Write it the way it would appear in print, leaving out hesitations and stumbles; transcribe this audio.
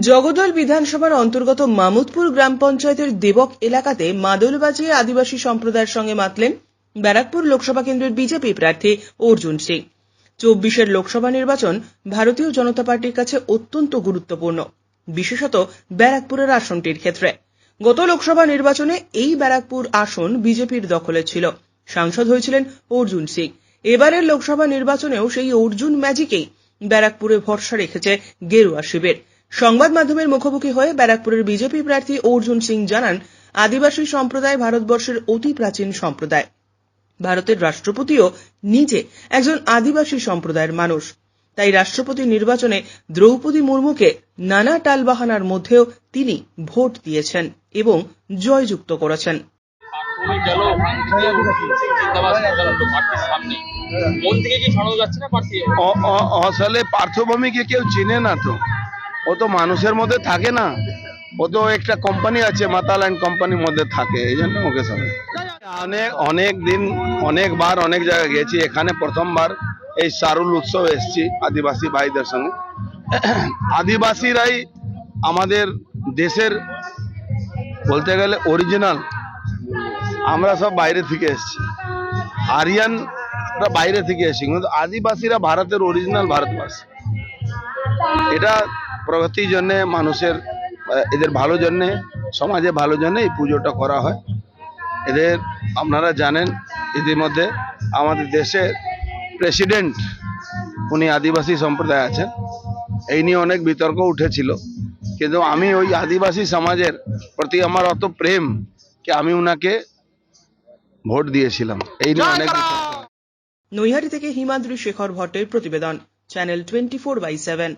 জগদল বিধানসভার অন্তর্গত মামুদপুর গ্রাম পঞ্চায়েতের দেবক এলাকাতে মাদল বাজিয়ে আদিবাসী সম্প্রদায়ের সঙ্গে মাতলেন ব্যারাকপুর লোকসভা কেন্দ্রের বিজেপি প্রার্থী অর্জুন সিং। 24-এর লোকসভা নির্বাচন ভারতীয় জনতা পার্টির কাছে অত্যন্ত গুরুত্বপূর্ণ, বিশেষত ব্যারাকপুরের আসনটির ক্ষেত্রে। গত লোকসভা নির্বাচনে এই ব্যারাকপুর আসন বিজেপির দখলে ছিল, সাংসদ হয়েছিলেন অর্জুন সিং। এবারের লোকসভা নির্বাচনেও সেই অর্জুন ম্যাজিকেই ব্যারাকপুরে ভরসা রেখেছে গেরুয়া শিবির। সংবাদ মাধ্যমের মুখোমুখি হয়ে ব্যারাকপুরের বিজেপি প্রার্থী অর্জুন সিং জানান, আদিবাসী সম্প্রদায় ভারতবর্ষের অতি প্রাচীন সম্প্রদায়। ভারতের রাষ্ট্রপতিও নিজে একজন আদিবাসী সম্প্রদায়ের মানুষ। তাই রাষ্ট্রপতি নির্বাচনে দ্রৌপদী মুর্মুকে নানা টালবাহানার মধ্যেও তিনি ভোট দিয়েছেন এবং জয়যুক্ত করেছেন। আসলে পার্থভূমিকে কেউ চিনে না, তো ও তো মানুষের মধ্যে থাকে না, ও তো একটা কোম্পানি আছে মাতাল্যান্ড কোম্পানির মধ্যে থাকে, এই জন্য ওকে সবাই অনেক দিন অনেকবার অনেক জায়গায় গেছি। এখানে প্রথমবার এই সারুল উৎসব এসেছি আদিবাসী ভাইদের সঙ্গে। আদিবাসীরাই আমাদের দেশের বলতে গেলে অরিজিনাল। আমরা সব বাইরে থেকে এসেছি, আরিয়ানরা বাইরে থেকে এসেছি, কিন্তু আদিবাসীরা ভারতের অরিজিনাল ভারতবাসী। এটা প্রগতির জন্য, মানুষের এদের ভালো জন্য, সমাজে ভালো জন্য এই পুজোটা করা হয়। এদের আপনারা জানেন ইতিমধ্যে আমাদের দেশের প্রেসিডেন্ট উনি আদিবাসী সম্প্রদায় আছেন। এই নিয়ে অনেক বিতর্ক উঠেছিল, কিন্তু আমি ওই আদিবাসী সমাজের প্রতি আমার অত প্রেম কি আমি উনাকে ভোট দিয়েছিলাম। এই নিয়ে অনেক নৈহাটি থেকে হিমাদ্রি শেখর ভট্টের প্রতিবেদন, চ্যানেল 24/7।